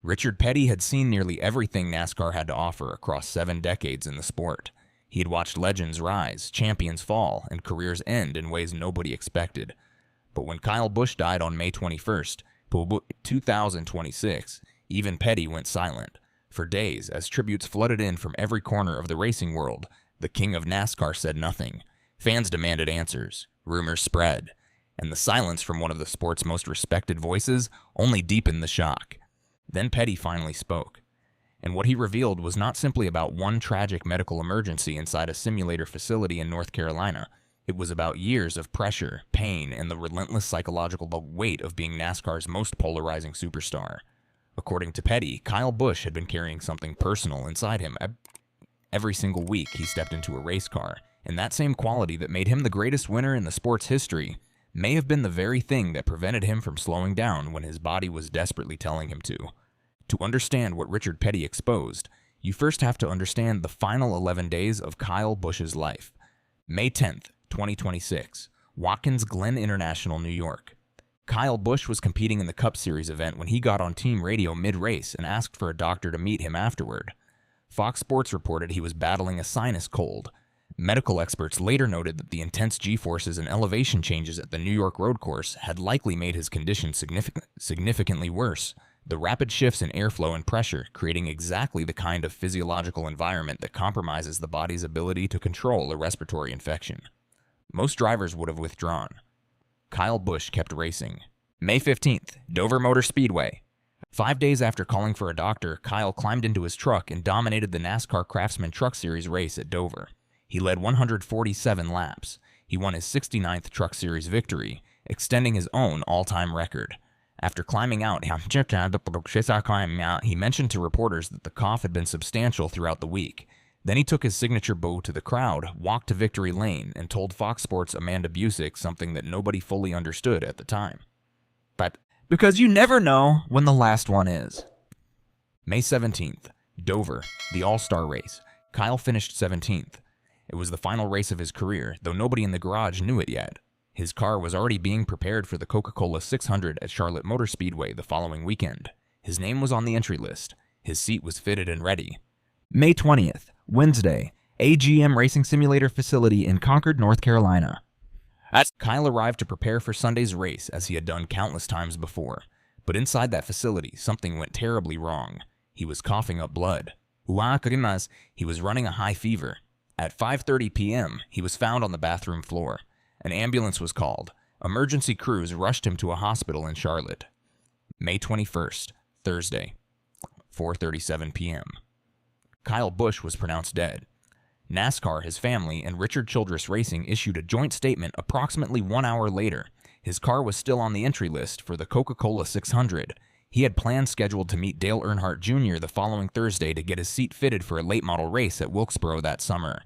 Richard Petty had seen nearly everything NASCAR had to offer across 7 decades in the sport. He had watched legends rise, champions fall, and careers end in ways nobody expected. But when Kyle Busch died on May 21st, 2026, even Petty went silent. For days, as tributes flooded in from every corner of the racing world, the king of NASCAR said nothing. Fans demanded answers, rumors spread, and the silence from one of the sport's most respected voices only deepened the shock. Then Petty finally spoke, and what he revealed was not simply about one tragic medical emergency inside a simulator facility in North Carolina. It was about years of pressure, pain, and the relentless psychological weight of being NASCAR's most polarizing superstar. According to Petty, Kyle Busch had been carrying something personal inside him. Every single week he stepped into a race car, and that same quality that made him the greatest winner in the sport's history may have been the very thing that prevented him from slowing down when his body was desperately telling him to. To understand what Richard Petty exposed, you first have to understand the final 11 days of Kyle Busch's life. May 10th, 2026, Watkins Glen International, New York. Kyle Busch was competing in the Cup Series event when he got on team radio mid-race and asked for a doctor to meet him afterward. Fox Sports reported he was battling a sinus cold. Medical experts later noted that the intense G-forces and elevation changes at the New York road course had likely made his condition significantly worse. The rapid shifts in airflow and pressure, creating exactly the kind of physiological environment that compromises the body's ability to control a respiratory infection. Most drivers would have withdrawn. Kyle Busch kept racing. May 15th, Dover Motor Speedway. 5 days after calling for a doctor, Kyle climbed into his truck and dominated the NASCAR Craftsman Truck Series race at Dover. He led 147 laps. He won his 69th Truck Series victory, extending his own all-time record. After climbing out, he mentioned to reporters that the cough had been substantial throughout the week. Then he took his signature bow to the crowd, walked to victory lane, and told Fox Sports' Amanda Busick something that nobody fully understood at the time. But because you never know when the last one is. May 17th, Dover, the All-Star Race. Kyle finished 17th. It was the final race of his career, though nobody in the garage knew it yet. His car was already being prepared for the Coca-Cola 600 at Charlotte Motor Speedway the following weekend. His name was on the entry list. His seat was fitted and ready. May 20th, Wednesday, AGM Racing Simulator facility in Concord, North Carolina. Kyle arrived to prepare for Sunday's race as he had done countless times before. But inside that facility, something went terribly wrong. He was coughing up blood. He was running a high fever. At 5:30 p.m., he was found on the bathroom floor. An ambulance was called. Emergency crews rushed him to a hospital in Charlotte. May 21st, Thursday, 4:37 p.m. Kyle Busch was pronounced dead. NASCAR, his family, and Richard Childress Racing issued a joint statement approximately 1 hour later. His car was still on the entry list for the Coca-Cola 600. He had plans scheduled to meet Dale Earnhardt Jr. the following Thursday to get his seat fitted for a late model race at Wilkesboro that summer.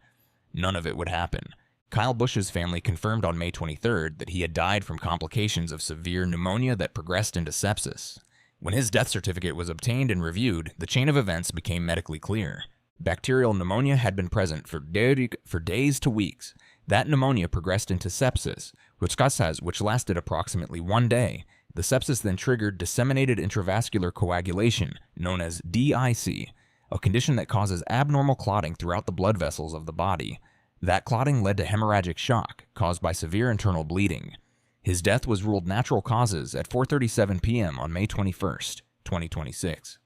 None of it would happen. Kyle Busch's family confirmed on May 23rd that he had died from complications of severe pneumonia that progressed into sepsis. When his death certificate was obtained and reviewed, the chain of events became medically clear. Bacterial pneumonia had been present for days to weeks. That pneumonia progressed into sepsis, which lasted approximately 1 day. The sepsis then triggered disseminated intravascular coagulation, known as DIC, a condition that causes abnormal clotting throughout the blood vessels of the body. That clotting led to hemorrhagic shock, caused by severe internal bleeding. His death was ruled natural causes at 4:37 p.m. on May 21st, 2026.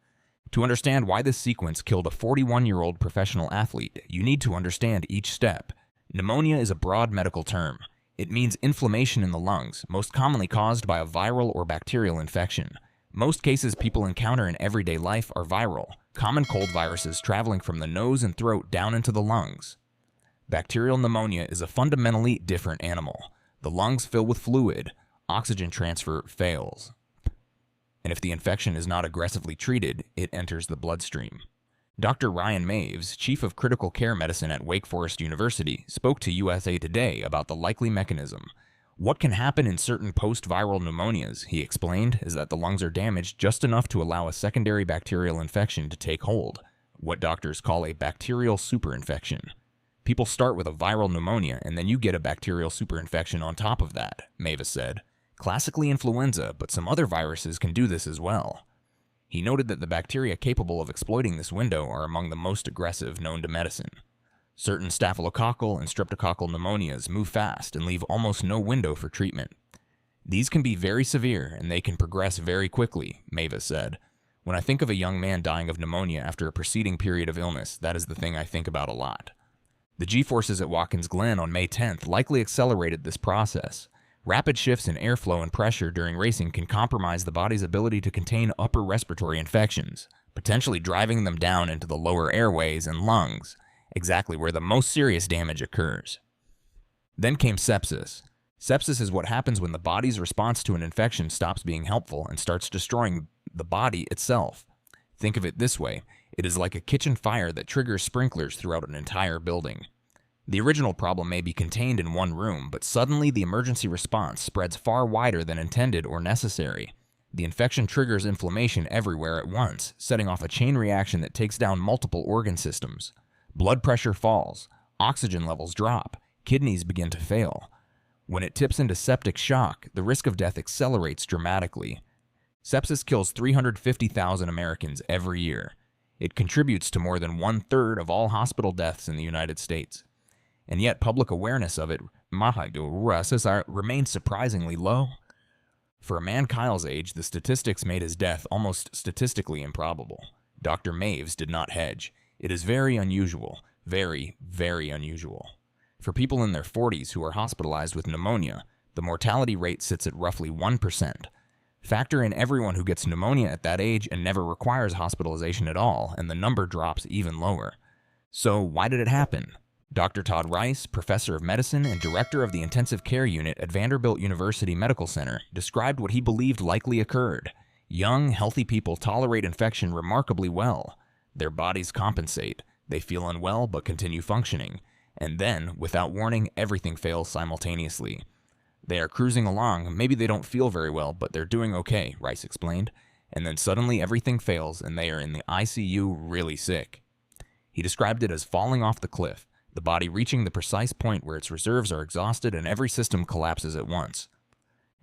To understand why this sequence killed a 41-year-old professional athlete, you need to understand each step. Pneumonia is a broad medical term. It means inflammation in the lungs, most commonly caused by a viral or bacterial infection. Most cases people encounter in everyday life are viral, common cold viruses traveling from the nose and throat down into the lungs. Bacterial pneumonia is a fundamentally different animal. The lungs fill with fluid. Oxygen transfer fails. And if the infection is not aggressively treated, it enters the bloodstream. Dr. Ryan Maves, Chief of Critical Care Medicine at Wake Forest University, spoke to USA Today about the likely mechanism. What can happen in certain post-viral pneumonias, he explained, is that the lungs are damaged just enough to allow a secondary bacterial infection to take hold, what doctors call a bacterial superinfection. People start with a viral pneumonia and then you get a bacterial superinfection on top of that, Mavis said. Classically influenza, but some other viruses can do this as well. He noted that the bacteria capable of exploiting this window are among the most aggressive known to medicine. Certain staphylococcal and streptococcal pneumonias move fast and leave almost no window for treatment. These can be very severe and they can progress very quickly, Mavis said. When I think of a young man dying of pneumonia after a preceding period of illness, that is the thing I think about a lot. The G-forces at Watkins Glen on May 10th likely accelerated this process. Rapid shifts in airflow and pressure during racing can compromise the body's ability to contain upper respiratory infections, potentially driving them down into the lower airways and lungs, exactly where the most serious damage occurs. Then came sepsis. Sepsis is what happens when the body's response to an infection stops being helpful and starts destroying the body itself. Think of it this way. It is like a kitchen fire that triggers sprinklers throughout an entire building. The original problem may be contained in one room, but suddenly the emergency response spreads far wider than intended or necessary. The infection triggers inflammation everywhere at once, setting off a chain reaction that takes down multiple organ systems. Blood pressure falls, oxygen levels drop, kidneys begin to fail. When it tips into septic shock, the risk of death accelerates dramatically. Sepsis kills 350,000 Americans every year. It contributes to more than 1/3 of all hospital deaths in the United States. And yet public awareness of it remains surprisingly low. For a man Kyle's age, the statistics made his death almost statistically improbable. Dr. Maves did not hedge. It is very unusual, very, very unusual. For people in their 40s who are hospitalized with pneumonia, the mortality rate sits at roughly 1%. Factor in everyone who gets pneumonia at that age and never requires hospitalization at all, and the number drops even lower. So why did it happen? Dr. Todd Rice, professor of medicine and director of the intensive care unit at Vanderbilt University Medical Center, described what he believed likely occurred. Young, healthy people tolerate infection remarkably well. Their bodies compensate. They feel unwell but continue functioning. And then, without warning, everything fails simultaneously. They are cruising along, maybe they don't feel very well, but they're doing okay, Rice explained. And then suddenly everything fails and they are in the ICU really sick. He described it as falling off the cliff, the body reaching the precise point where its reserves are exhausted and every system collapses at once.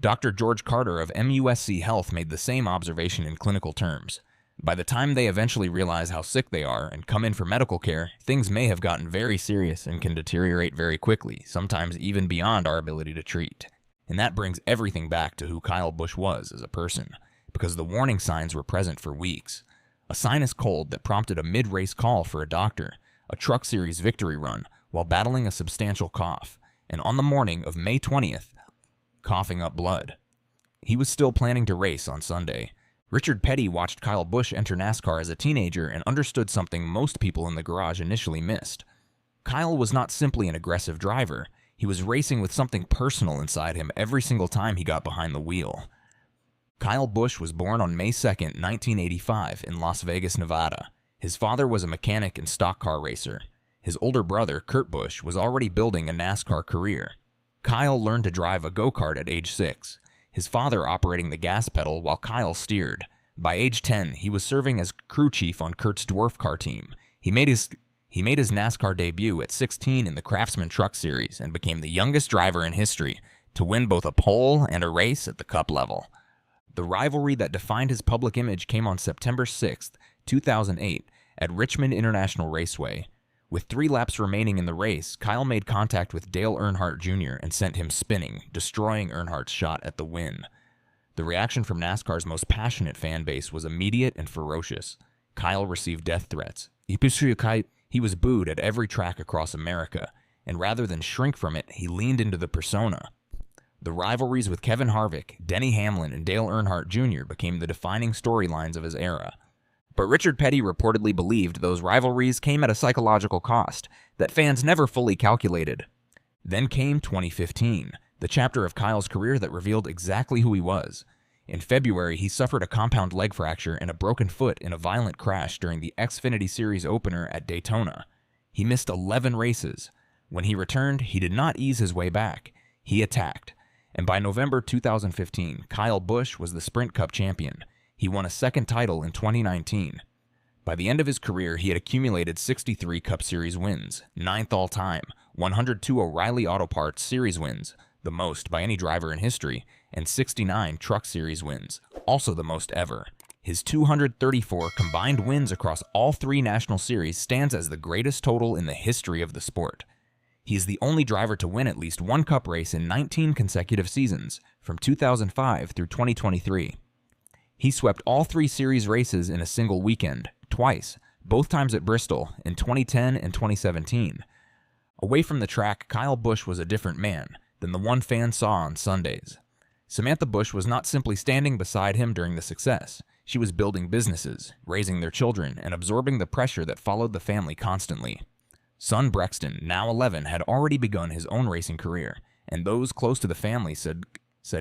Dr. George Carter of MUSC Health made the same observation in clinical terms. By the time they eventually realize how sick they are and come in for medical care, things may have gotten very serious and can deteriorate very quickly, sometimes even beyond our ability to treat. And that brings everything back to who Kyle Busch was as a person, because the warning signs were present for weeks. A sinus cold that prompted a mid-race call for a doctor, a Truck Series victory run, while battling a substantial cough, and on the morning of May 20th, coughing up blood. He was still planning to race on Sunday. Richard Petty watched Kyle Busch enter NASCAR as a teenager and understood something most people in the garage initially missed. Kyle was not simply an aggressive driver. He was racing with something personal inside him every single time he got behind the wheel. Kyle Busch was born on May 2nd, 1985 in Las Vegas, Nevada. His father was a mechanic and stock car racer. His older brother, Kurt Busch, was already building a NASCAR career. Kyle learned to drive a go-kart at age 6, his father operating the gas pedal while Kyle steered. By age 10, he was serving as crew chief on Kurt's dwarf car team. He made his NASCAR debut at 16 in the Craftsman Truck Series and became the youngest driver in history to win both a pole and a race at the Cup level. The rivalry that defined his public image came on September 6, 2008, at Richmond International Raceway. With 3 laps remaining in the race, Kyle made contact with Dale Earnhardt Jr. and sent him spinning, destroying Earnhardt's shot at the win. The reaction from NASCAR's most passionate fan base was immediate and ferocious. Kyle received death threats. He was booed at every track across America, and rather than shrink from it, he leaned into the persona. The rivalries with Kevin Harvick, Denny Hamlin, and Dale Earnhardt Jr. became the defining storylines of his era. But Richard Petty reportedly believed those rivalries came at a psychological cost that fans never fully calculated. Then came 2015, the chapter of Kyle's career that revealed exactly who he was. In February, he suffered a compound leg fracture and a broken foot in a violent crash during the Xfinity Series opener at Daytona. He missed 11 races. When he returned, he did not ease his way back. He attacked. And by November 2015, Kyle Busch was the Sprint Cup champion. He won a second title in 2019. By the end of his career, he had accumulated 63 Cup Series wins, 9th all-time, 102 O'Reilly Auto Parts Series wins, the most by any driver in history, and 69 Truck Series wins, also the most ever. His 234 combined wins across all 3 National Series stands as the greatest total in the history of the sport. He is the only driver to win at least one Cup race in 19 consecutive seasons, from 2005 through 2023. He swept all 3 series races in a single weekend, twice, both times at Bristol in 2010 and 2017. Away from the track, Kyle Busch was a different man than the one fans saw on Sundays. Samantha Busch was not simply standing beside him during the success. She was building businesses, raising their children, and absorbing the pressure that followed the family constantly. Son Brexton, now 11, had already begun his own racing career, and those close to the family said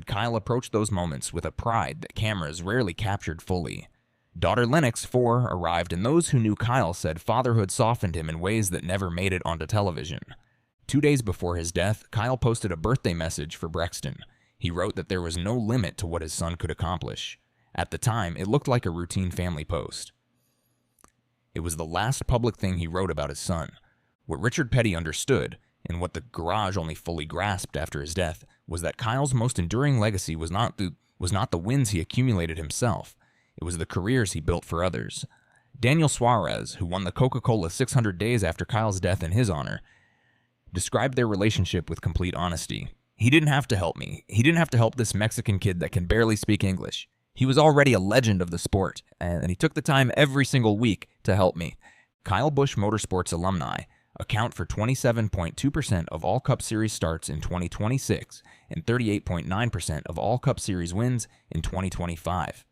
Kyle approached those moments with a pride that cameras rarely captured fully. Daughter Lennox, 4, arrived, and those who knew Kyle said fatherhood softened him in ways that never made it onto television. 2 days before his death, Kyle posted a birthday message for Brexton. He wrote that there was no limit to what his son could accomplish. At the time, it looked like a routine family post. It was the last public thing he wrote about his son. What Richard Petty understood, and what the garage only fully grasped after his death, was that Kyle's most enduring legacy was not the wins he accumulated himself. It was the careers he built for others. Daniel Suarez, who won the Coca-Cola 600 days after Kyle's death in his honor, described their relationship with complete honesty. "He didn't have to help me. He didn't have to help this Mexican kid that can barely speak English. He was already a legend of the sport, and he took the time every single week to help me." Kyle Busch Motorsports alumni account for 27.2% of all Cup Series starts in 2026 and 38.9% of all Cup Series wins in 2025.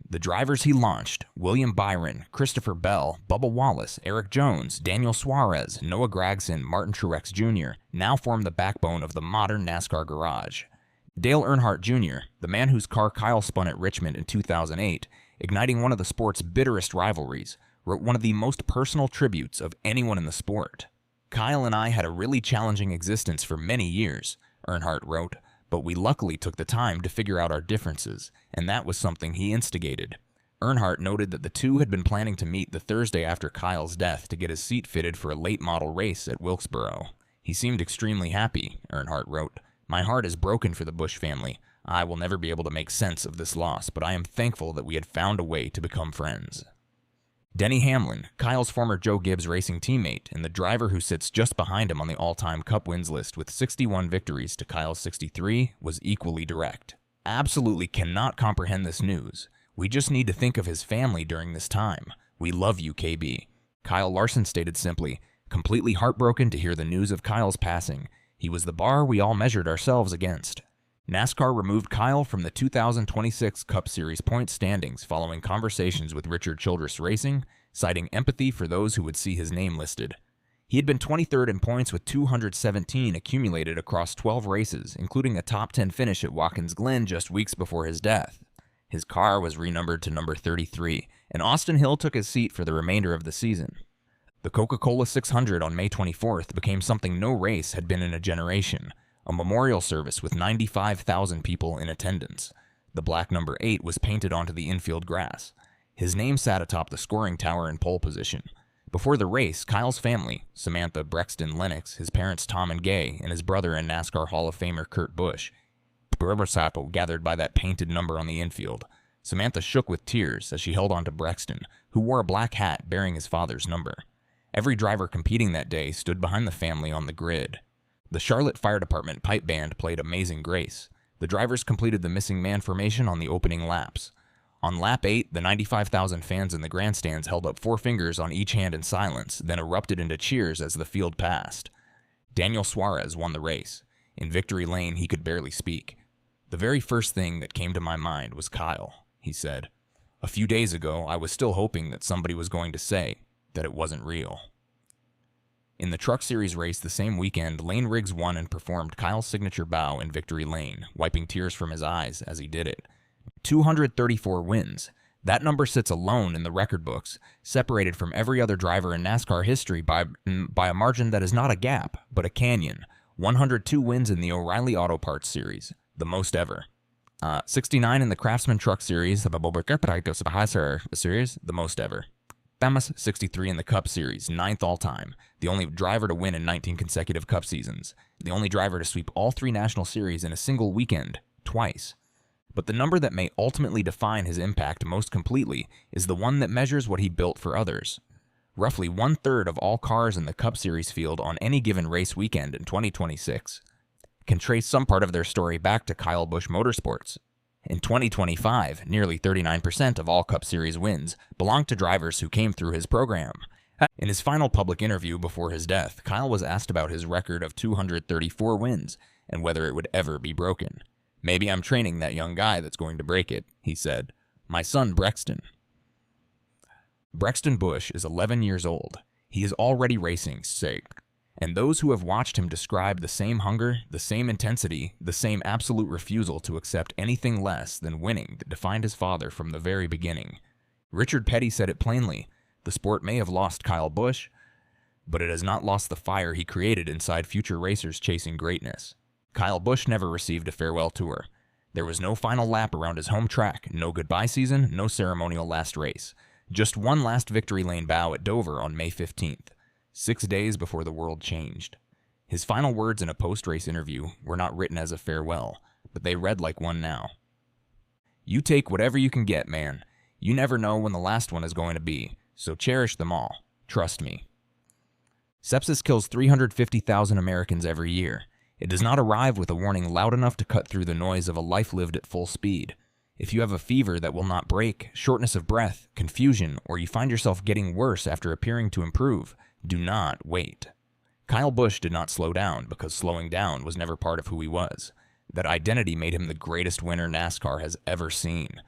The drivers he launched, William Byron, Christopher Bell, Bubba Wallace, Eric Jones, Daniel Suarez, Noah Gragson, Martin Truex Jr., now form the backbone of the modern NASCAR garage. Dale Earnhardt Jr., the man whose car Kyle spun at Richmond in 2008, igniting one of the sport's bitterest rivalries, wrote one of the most personal tributes of anyone in the sport. "Kyle and I had a really challenging existence for many years," Earnhardt wrote, "but we luckily took the time to figure out our differences, and that was something he instigated." Earnhardt noted that the two had been planning to meet the Thursday after Kyle's death to get his seat fitted for a late model race at Wilkesboro. "He seemed extremely happy," Earnhardt wrote. "My heart is broken for the Busch family. I will never be able to make sense of this loss, but I am thankful that we had found a way to become friends." Denny Hamlin, Kyle's former Joe Gibbs racing teammate and the driver who sits just behind him on the all-time Cup wins list with 61 victories to Kyle's 63, was equally direct. "Absolutely cannot comprehend this news. We just need to think of his family during this time. We love you, KB." Kyle Larson stated simply, "Completely heartbroken to hear the news of Kyle's passing. He was the bar we all measured ourselves against." NASCAR removed Kyle from the 2026 Cup Series point standings following conversations with Richard Childress Racing, citing empathy for those who would see his name listed. He had been 23rd in points with 217 accumulated across 12 races, including a top 10 finish at Watkins Glen just weeks before his death. His car was renumbered to number 33, and Austin Hill took his seat for the remainder of the season. The Coca-Cola 600 on May 24th became something no race had been in a generation. A memorial service with 95,000 people in attendance. The black number 8 was painted onto the infield grass. His name sat atop the scoring tower in pole position. Before the race, Kyle's family, Samantha, Brexton, Lennox, his parents Tom and Gay, and his brother and NASCAR Hall of Famer Kurt Busch, gathered by that painted number on the infield. Samantha shook with tears as she held on to Brexton, who wore a black hat bearing his father's number. Every driver competing that day stood behind the family on the grid. The Charlotte Fire Department pipe band played Amazing Grace. The drivers completed the missing man formation on the opening laps. On lap 8, the 95,000 fans in the grandstands held up 4 fingers on each hand in silence, then erupted into cheers as the field passed. Daniel Suarez won the race. In victory lane, he could barely speak. "The very first thing that came to my mind was Kyle," he said. "A few days ago, I was still hoping that somebody was going to say that it wasn't real." In the Truck Series race the same weekend, Lane Riggs won and performed Kyle's signature bow in victory lane, wiping tears from his eyes as he did it. 234 wins. That number sits alone in the record books, separated from every other driver in NASCAR history by a margin that is not a gap, but a canyon. 102 wins in the O'Reilly Auto Parts Series, the most ever. 69 in the Craftsman Truck Series, the most ever. Thomas, 63 in the Cup Series, 9th all-time, the only driver to win in 19 consecutive Cup seasons, the only driver to sweep all 3 National Series in a single weekend, twice. But the number that may ultimately define his impact most completely is the one that measures what he built for others. Roughly 1/3 of all cars in the Cup Series field on any given race weekend in 2026 can trace some part of their story back to Kyle Busch Motorsports. In 2025, nearly 39% of all Cup Series wins belonged to drivers who came through his program. In his final public interview before his death, Kyle was asked about his record of 234 wins and whether it would ever be broken. "Maybe I'm training that young guy that's going to break it," he said. "My son, Brexton." Brexton Busch is 11 years old. He is already racing sick. And those who have watched him describe the same hunger, the same intensity, the same absolute refusal to accept anything less than winning that defined his father from the very beginning. Richard Petty said it plainly: the sport may have lost Kyle Busch, but it has not lost the fire he created inside future racers chasing greatness. Kyle Busch never received a farewell tour. There was no final lap around his home track, no goodbye season, no ceremonial last race. Just one last victory lane bow at Dover on May 15th, 6 days before the world changed. His final words in a post-race interview were not written as a farewell, but they read like one now. "You take whatever you can get, man. You never know when the last one is going to be, so cherish them all. Trust me." Sepsis kills 350,000 Americans every year. It does not arrive with a warning loud enough to cut through the noise of a life lived at full speed. If you have a fever that will not break, shortness of breath, confusion, or you find yourself getting worse after appearing to improve, do not wait. Kyle Busch did not slow down because slowing down was never part of who he was. That identity made him the greatest winner NASCAR has ever seen.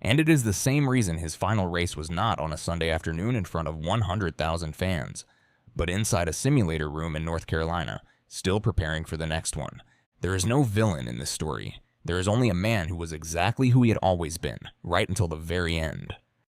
And it is the same reason his final race was not on a Sunday afternoon in front of 100,000 fans, but inside a simulator room in North Carolina, still preparing for the next one. There is no villain in this story. There is only a man who was exactly who he had always been, right until the very end.